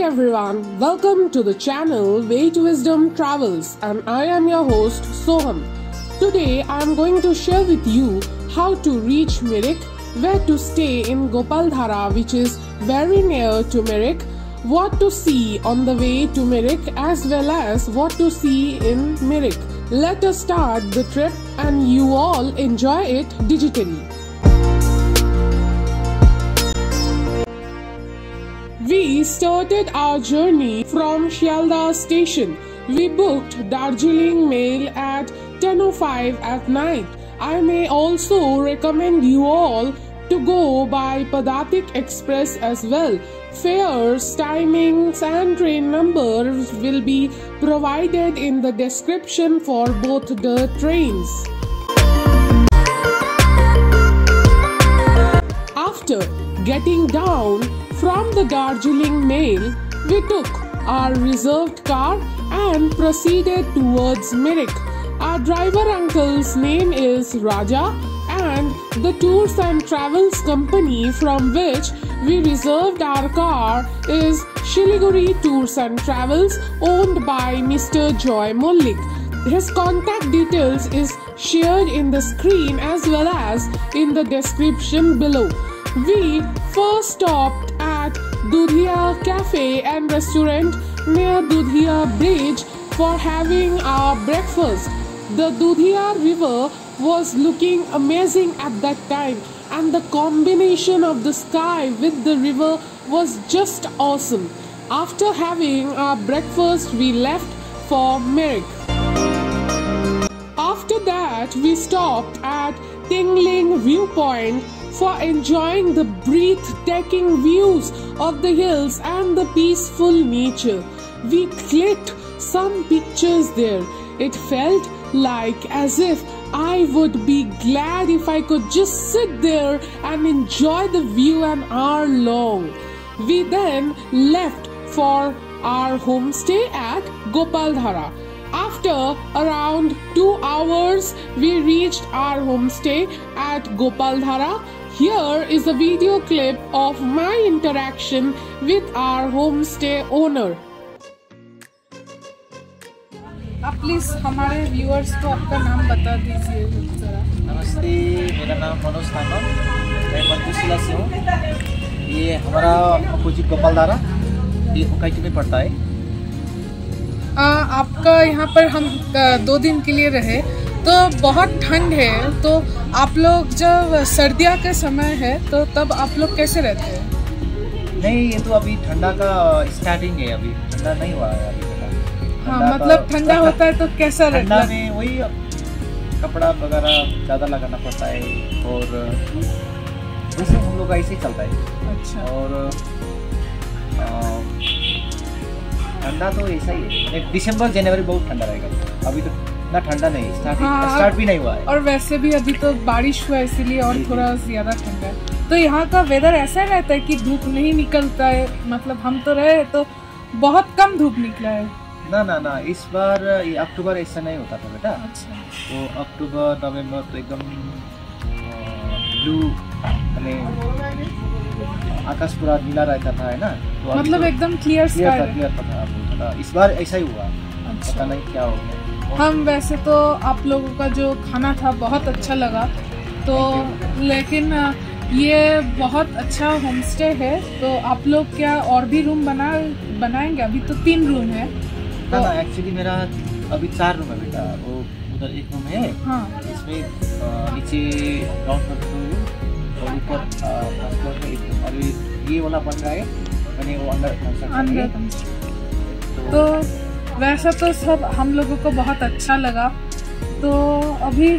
everyone, welcome to the channel Way to Wisdom Travels, and I am your host Soham. Today I am going to share with you how to reach Mirik, where to stay in Gopaldhara, which is very near to Mirik, what to see on the way to Mirik, as well as what to see in Mirik. Let us start the trip and you all enjoy it digitally. We started our journey from Shialdah station. We booked Darjeeling Mail at 10:05 at night. I may also recommend you all to go by Padatik Express as well. Fares, timings and train numbers will be provided in the description for both the trains. After getting down from the Darjeeling Mail, we took our reserved car and proceeded towards Mirik. Our driver uncle's name is Raja, and the tours and travels company from which we reserved our car is Shiliguri Tours and Travels, owned by Mr. Joy Mullik. His contact details is shared in the screen as well as in the description below. We first stopped at Dudhiya Cafe and Restaurant near Dudhiya Bridge for having our breakfast. The Dudhiya River was looking amazing at that time, and the combination of the sky with the river was just awesome. After having our breakfast, we left for Mirik. After that, we stopped at Tingling Viewpoint for enjoying the breathtaking views of the hills and the peaceful nature. We clicked some pictures there. It felt like as if I would be glad if I could just sit there and enjoy the view an hour long. We then left for our homestay at Gopaldhara. After around 2 hours, we reached our homestay at Gopaldhara. Here is a video clip of my interaction with our homestay owner. आप please हमारे viewers को आपका नाम बता दीजिए जरा। नमस्ते, मेरा नाम मनोज तांगम, मैं पंचशीला से हूँ। ये हमारा अपोजिट गोपालधारा, ये उकाईचू में पड़ता है। आपका यहाँ पर हम 2 दिन के लिए रहे, तो बहुत ठंड है, तो आप लोग जब सर्दियों का समय है तो तब आप लोग कैसे रहते हैं? नहीं, ये तो अभी ठंडा का स्टार्टिंग है, अभी ठंडा नहीं हुआ है अभी। हाँ, मतलब ठंडा होता है तो कैसा रहता है? ठंडा में वही कपड़ा वगैरह ज़्यादा लगाना पड़ता है, और वैसे हम लोग का ऐसे ही चलता है। अच्छा। और ठंडा तो ऐसा ही है, दिसंबर जनवरी बहुत ठंडा रहेगा। अभी तो ना ठंडा नहीं, स्टार्ट भी नहीं हुआ है। और वैसे भी अभी तो बारिश हुआ है, इसीलिए और थोड़ा ज़्यादा ठंडा है। तो यहाँ का वेदर ऐसा रहता है कि धूप नहीं निकलता है, मतलब हम तो रहे तो बहुत कम धूप निकला है। ना, इस बार ये अक्टूबर ऐसा नहीं होता था बेटा। अच्छा। तो अक्टूबर नवंबर तो एकदम ब्लू, आकाश पूरा नीला रहता था, है ना। तो मतलब एकदम क्लियर था। इस बार ऐसा ही हुआ। अच्छा। पता नहीं क्या हो गया। हम वैसे तो आप लोगों का जो खाना था बहुत अच्छा लगा, तो लेकिन ये बहुत अच्छा होमस्टे है, तो आप लोग क्या और भी रूम बनाएंगे? अभी तो 3 रूम है। ना, एक्चुअली मेरा अभी 4 रूम है बेटा। वो उधर 1 रूम है। हाँ। इसमें नीचे ग्राउंड फ्लोर 2 रूम और ऊपर फर्स्ट फ्लोर में 1 रूम। अभी ये वाला बन रहा है, मैंने वो अंदर। तो वैसा तो सब हम लोगों को बहुत अच्छा लगा। तो अभी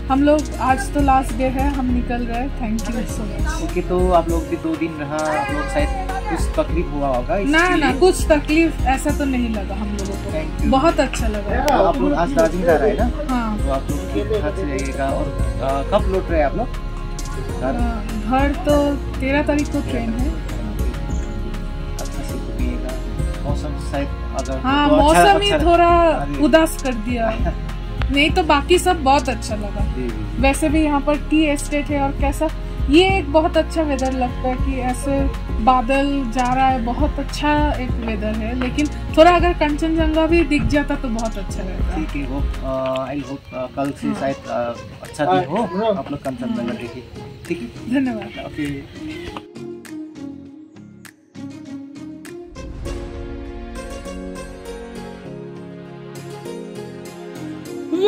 हम लोग आज तो लास्ट डे है, हम निकल रहे हैं। Thank you so much. Okay, तो आप लोग भी 2 दिन रहा, आप लोग शायद कुछ तकलीफ हुआ होगा? ना, कुछ तकलीफ ऐसा तो नहीं लगा हम लोगों को, बहुत अच्छा लगा। तो आप लोग आज दार्जिलिंग जा रहे हैं ना? हाँ। तो आप लोग ठीक ठाक से रहिएगा। और कब लौट रहे हैं आप लोग घर? तो 13 तारीख को ट्रेन है। अच्छा से घूमिएगा। मौसम शायद अगर हाँ, मौसम ही थोड़ा उदास कर दिया, नहीं तो बाकी सब बहुत अच्छा लगा। वैसे भी यहाँ पर टी एस्टेट है, और कैसा ये एक बहुत अच्छा वेदर लगता है कि ऐसे बादल जा रहा है, बहुत अच्छा एक वेदर है। लेकिन थोड़ा अगर कंचनजंगा भी दिख जाता तो बहुत अच्छा रहता। ठीक है, वो आई होप कल से शायद अच्छा दिन हो, आप लोग कंचनजंगा देखिए। ठीक है, धन्यवाद। Okay.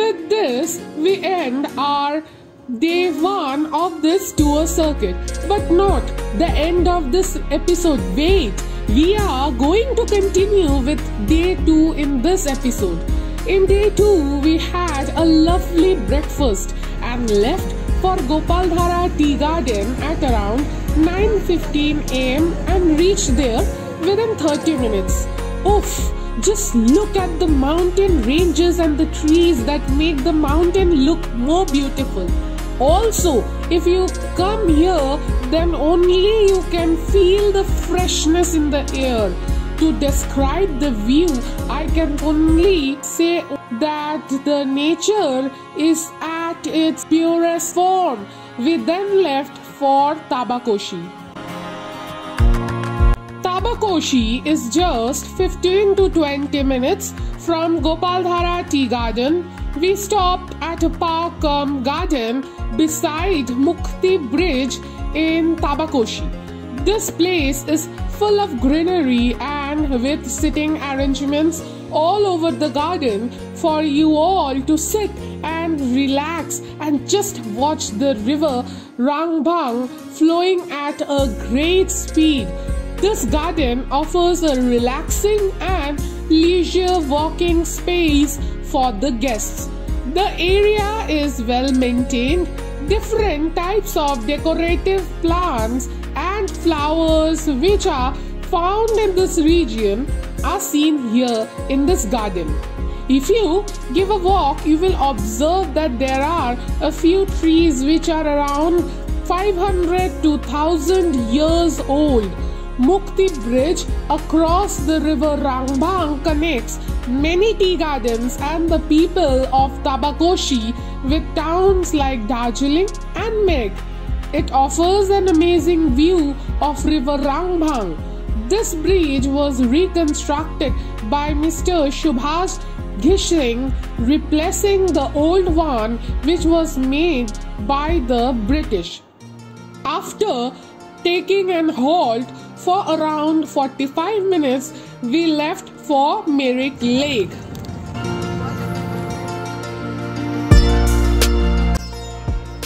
With this, we end our day 1 of this tour circuit. But not the end of this episode. Wait, we are going to continue with day 2 in this episode. In day 2, we had a lovely breakfast and left for Gopaldhara Tea Garden at around 9:15 am and reached there within 30 minutes. Oof! Just look at the mountain ranges and the trees that make the mountain look more beautiful. Also, if you come here, then only you can feel the freshness in the air. To describe the view, I can only say that the nature is at its purest form. We then left for Tabakoshi. Tabakoshi is just 15 to 20 minutes from Gopaldhara Tea Garden. We stopped at a park garden beside Mukti Bridge in Tabakoshi. This place is full of greenery and with sitting arrangements all over the garden for you all to sit and relax and just watch the river Rangbang flowing at a great speed. This garden offers a relaxing and leisure walking space for the guests. The area is well maintained. Different types of decorative plants and flowers which are found in this region are seen here in this garden. If you give a walk, you will observe that there are a few trees which are around 500 to 1000 years old. Mukti Bridge across the river Rangbang connects many tea gardens and the people of Tabakoshi with towns like Darjeeling and Meg. It offers an amazing view of river Rangbang. This bridge was reconstructed by Mr. Subhash Ghisling, replacing the old one which was made by the British. After taking an halt for around 45 minutes, we left for Mirik Lake.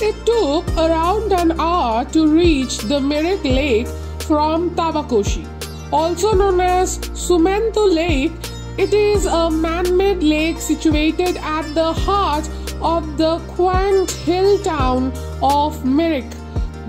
It took around an hour to reach the Mirik Lake from Tabakoshi. Also known as Sumentu Lake, it is a man-made lake situated at the heart of the quaint hill town of Mirik.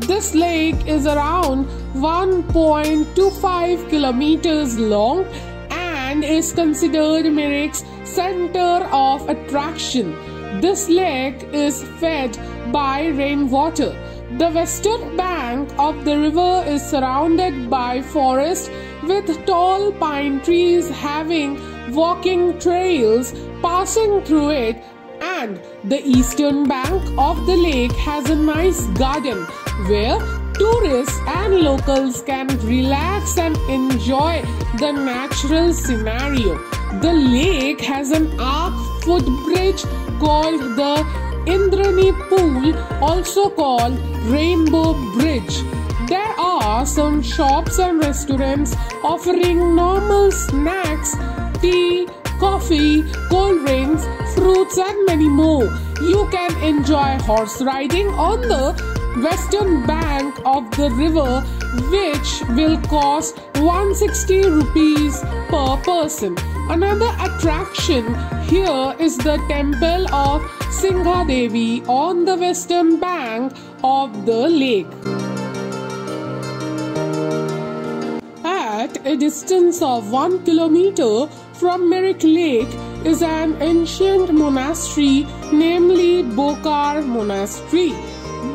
This lake is around 1.25 kilometers long and is considered Mirik's center of attraction. This lake is fed by rainwater. The western bank of the river is surrounded by forest with tall pine trees having walking trails passing through it, and the eastern bank of the lake has a nice garden where tourists and locals can relax and enjoy the natural scenario. The lake has an arch footbridge called the Indrani Pool, also called Rainbow Bridge. There are some shops and restaurants offering normal snacks, tea, coffee, cold drinks, fruits and many more. You can enjoy horse riding on the western bank of the river, which will cost 160 rupees per person. Another attraction here is the temple of Singha Devi on the western bank of the lake. At a distance of 1 kilometer from Mirik Lake is an ancient monastery, namely Bokar Monastery.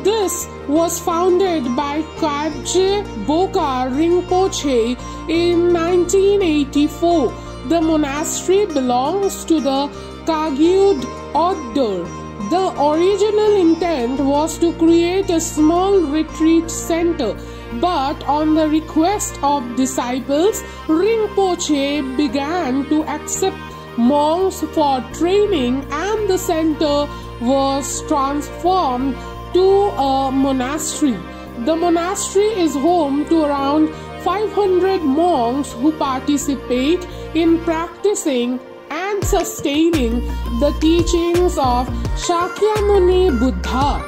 This was founded by Kyabje Bokar Rinpoche in 1984. The monastery belongs to the Kagyud order. The original intent was to create a small retreat center, but on the request of disciples, Rinpoche began to accept monks for training, and the center was transformed to a monastery. The monastery is home to around 500 monks who participate in practicing and sustaining the teachings of Shakyamuni Buddha.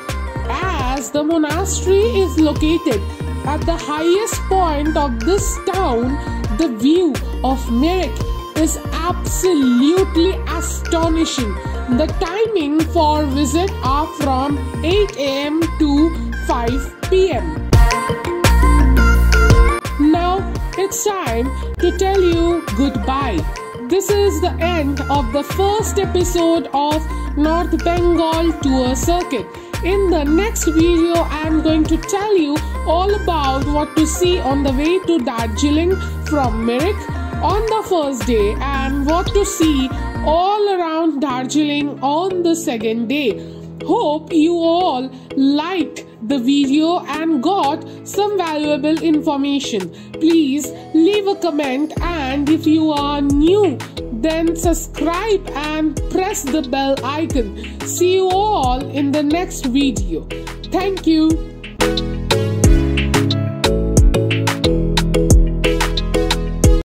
As the monastery is located at the highest point of this town, the view of Merak is absolutely astonishing. The timing for visit are from 8 a.m. to 5 p.m. Now it's time to tell you goodbye. This is the end of the first episode of North Bengal Tour Circuit. In the next video, I am going to tell you all about what to see on the way to Darjeeling from Merak on the first day and what to see all around Darjeeling on the second day. Hope you all liked the video and got some valuable information. Please leave a comment, and if you are new, then subscribe and press the bell icon. See you all in the next video. Thank you.